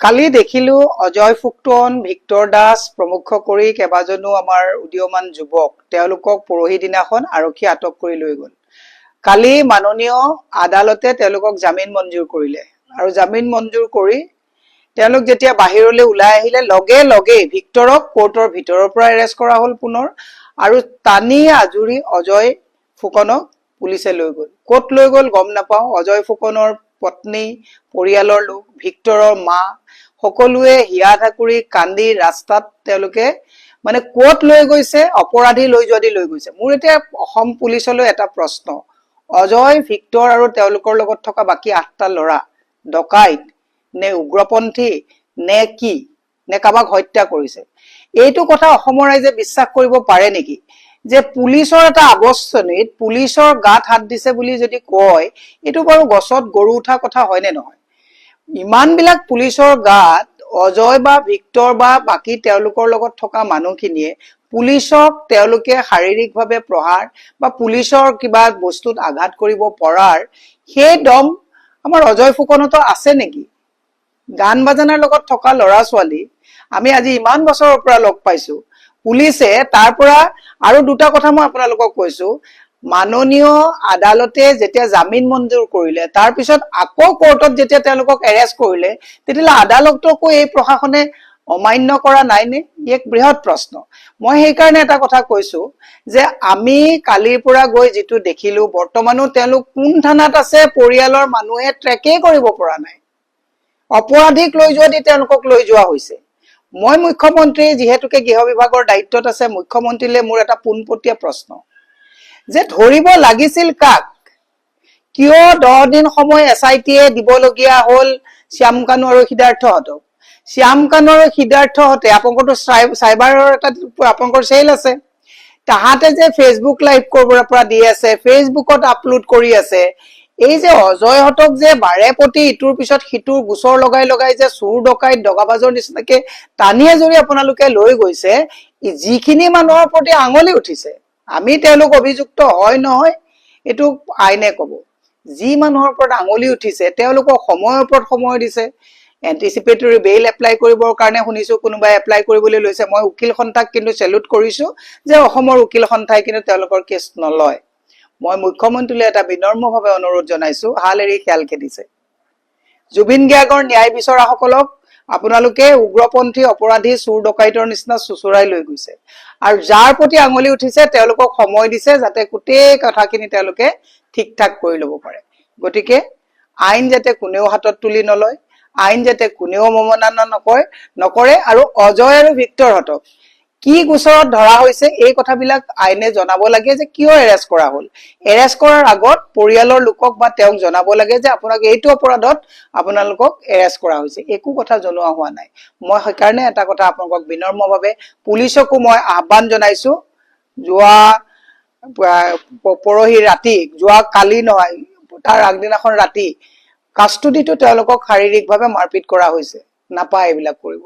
কালি দেখিলো অজয় ফুকন, ভিক্টৰ দাস প্ৰমুখ কৰি কেবাজনো আমাৰ উদীয়মান যুৱক তেওঁলোকক পৰহি দিনাখন আৰক্ষী আটক কৰি লৈ গ'ল। কালি মাননীয় আদালতে তেওঁলোকক জামিন মঞ্জুৰ কৰিলে আৰু জামিন মঞ্জুৰ কৰি তেওঁলোক যেতিয়া বাহিৰলৈ ওলাই আহিলে লগে লগে ভিক্টৰক কোৰ্টৰ ভিতৰৰ পৰা এৰেষ্ট কৰা হ'ল পুনৰ আৰু টানি আজুৰি অজয় ফুকনক পুলিচে লৈ গ'ল। ক'ত লৈ গ'ল গম নাপাওঁ। অজয় ফুকনৰ পত্নী, পৰিয়ালৰ লোক, ভিক্টৰৰ মা সকলোৱে হিয়া ধাকুৰি কান্দি ৰাস্তাত তেওঁলোকে মানে ক'ত লৈ গৈছে, অপৰাধী লৈ যোৱা দি লৈ গৈছে। মোৰ এতিয়া অসম পুলিচলৈ এটা প্ৰশ্ন, অজয়, ভিক্টৰ আৰু তেওঁলোকৰ লগত থকা বাকী 8টা ল'ৰা ডকাইত নে উগ্ৰপন্থী নে কি, নে কাবাক হত্যা কৰিছে? এইটো কথা অসমৰ ৰাইজে বিশ্বাস কৰিব পাৰে নেকি যে পুলিচৰ এটা আৱশ্যনীত পুলিচৰ গাত হাত দিছে বুলি যদি কয়, এইটো বাৰু গছত গৰু উঠা কথা হয় নে নহয়? ইমান বিলাক পুলিচৰ গাত অজয় বা ভিক্টৰ বা বাকী তেওঁলোকৰ লগত থকা মানুহখিনিয়ে পুলিচক তেওঁলোকে শাৰীৰিকভাৱে প্ৰহাৰ বা পুলিচৰ কিবা বস্তুত আঘাত কৰিব পৰাৰ সেই দম আমাৰ অজয় ফুকনতো আছে নেকি? গান বাজানাৰ লগত থকা ল'ৰা ছোৱালী আমি আজি ইমান বছৰৰ পৰা লগ পাইছো। পুলিচে তাৰ পৰা আৰু দুটা কথা মই আপোনালোকক কৈছো, মাননীয় আদালতে যেতিয়া জামিন মঞ্জুৰ কৰিলে তাৰ পিছত আকৌ কোৰ্টত যেতিয়া তেওঁলোকক এৰেষ্ট কৰিলে, তেতিয়াহ'লে আদালতকো এই প্ৰশাসনে অমান্য কৰা নাই নে? এক বৃহৎ প্ৰশ্ন। মই সেইকাৰণে এটা কথা কৈছো যে আমি কালিৰ পৰা গৈ যিটো দেখিলো, বৰ্তমানো তেওঁলোক কোন থানাত আছে পৰিয়ালৰ মানুহে ট্ৰেকেই কৰিব পৰা নাই। অপৰাধীক লৈ যোৱা দি তেওঁলোকক লৈ যোৱা হৈছে। মই মুখ্যমন্ত্ৰী যিহেতুকে গৃহ বিভাগৰ দায়িত্বত আছে, মুখ্যমন্ত্ৰীলৈ মোৰ এটা পোনপটীয়া প্ৰশ্ন যে ধৰিব লাগিছিল কাক? কিয় 10 দিন সময় SITয়ে দিবলগীয়া হ'ল শ্যাম কানু আৰু সিদ্ধাৰ্থহঁতক? শ্যাম কানু আৰু সিদ্ধাৰ্থহঁতে আপোনালোকৰতো চাইবাৰৰ এটা আপোনালোকৰ চেল আছে, তাহাঁতে যে ফেচবুক লাইভ কৰিব পৰা দি আছে, ফেচবুকত আপলোড কৰি আছে, এই যে অজয়হঁতক যে বাৰে প্ৰতি ইটোৰ পিছত সিটোৰ গোচৰ লগাই লগাই যে চুৰ ডকাইত দগাবাজৰ নিচিনাকে টানিয়ে জৰি আপোনালোকে লৈ গৈছে, যিখিনি মানুহৰ প্ৰতি আঙুলি উঠিছে, আমি তেওঁলোক অভিযুক্ত হয় নহয় এইটো আইনে ক'ব, যি মানুহৰ ওপৰত আঙুলি উঠিছে তেওঁলোকক সময়ৰ ওপৰত সময় দিছে। এন্টিচিপেটৰী বেইল এপ্লাই কৰিবৰ কাৰণে শুনিছো কোনোবাই এপ্লাই কৰিবলৈ লৈছে। মই উকিল সন্থাক কিন্তু চেলুট কৰিছো যে অসমৰ উকিল সন্থাই কিন্তু তেওঁলোকৰ কেছ নলয়। মই মুখ্যমন্ত্ৰীলৈ এটা বিনম্ৰভাৱে অনুৰোধ জনাইছো, হাল এৰি খেয়াল খেদিছে। জুবিন গাৰ্গৰ ন্যায় বিচৰাসকলক আপোনালোকে উগ্ৰপন্থী, অপৰাধী, চুৰ ডকাইতৰ নিচিনা চুচুৰাই লৈ গৈছে আৰু যাৰ প্ৰতি আঙুলি উঠিছে তেওঁলোকক সময় দিছে যাতে গোটেই কথাখিনি তেওঁলোকে ঠিক ঠাক কৰি ল'ব পাৰে। গতিকে আইন যাতে কোনেও হাতত তুলি নলয়, আইন যাতে কোনেও অৱমাননা নকৰে আৰু অজয় আৰু ভিক্টৰহঁতক কি গোচৰত ধৰা হৈছে এই কথাবিলাক আইনে জনাব লাগে যে কিয় এৰেষ্ট কৰা হ'ল। এৰেষ্ট কৰাৰ আগত পৰিয়ালৰ লোকক বা তেওঁক জনাব লাগে যে আপোনাক এইটো অপৰাধত আপোনালোকক এৰেষ্ট কৰা হৈছে। একো কথা জনোৱা হোৱা নাই। মই সেইকাৰণে এটা কথা আপোনালোকক বিনম্ৰভাৱে পুলিচকো মই আহ্বান জনাইছো, যোৱা পৰহি ৰাতি, যোৱা কালি নহয় তাৰ আগদিনাখন ৰাতি কাষ্টডিটো তেওঁলোকক শাৰীৰিকভাৱে মাৰপিট কৰা হৈছে। নাপায় এইবিলাক কৰিব।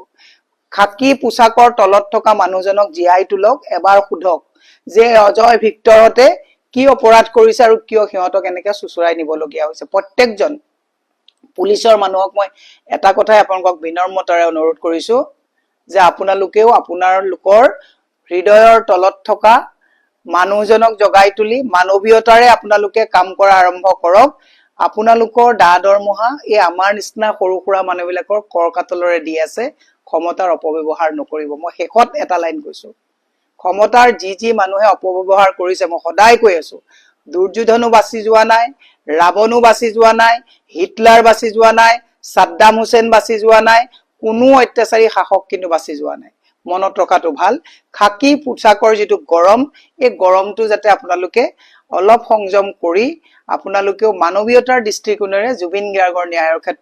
খাকী পোছাকৰ তলত থকা মানুহজনক জীয়াই তোলক, এবাৰ সোধক যে অজয় ভিক্টৰতে কি অপৰাধ কৰিছে আৰু কিয় সিহঁতক এনেকে চুচুৰাই নিবলগীয়া হৈছে। প্ৰত্যেকজন পুলিচৰ মানুহক মই এটা কথাই আপোনালোকক বিনম্ৰতাৰে অনুৰোধ কৰিছো যে আপোনালোকেও আপোনালোকৰ হৃদয়ৰ তলত থকা মানুহজনক জগাই তুলি মানৱীয়তাৰে আপোনালোকে কাম কৰা আৰম্ভ কৰক। আপোনালোকৰ দৰমহা এই আমাৰ নিচিনা সৰু সুৰা মানুহবিলাকৰ কৰ কাতলৰে দি আছে। ক্ষমতাৰ অপব্যৱহাৰ নকৰিব। মই শেষত এটা লাইন কৈছো, ক্ষমতাৰ যি মানুহে অপব্যৱহাৰ কৰিছে, মই সদায় কৈ আছো, দুৰ্যোধনো বাচি যোৱা নাই, ৰাৱণো বাচি যোৱা নাই, হিটলাৰ বাচি যোৱা নাই, সাদ্দাম হুছেইন বাচি যোৱা নাই, কোনো অত্যাচাৰী শাসক কিন্তু বাচি যোৱা নাই। মনত ৰখাটো ভাল। খাকী পোছাকৰ যিটো গৰম, এই গৰমটো যাতে আপোনালোকে অলপ সংযম কৰি আপোনালোকেও মানৱীয়তাৰ দৃষ্টিকোণেৰে জুবিন গাৰ্গৰ ন্যায়ৰ ক্ষেত্ৰত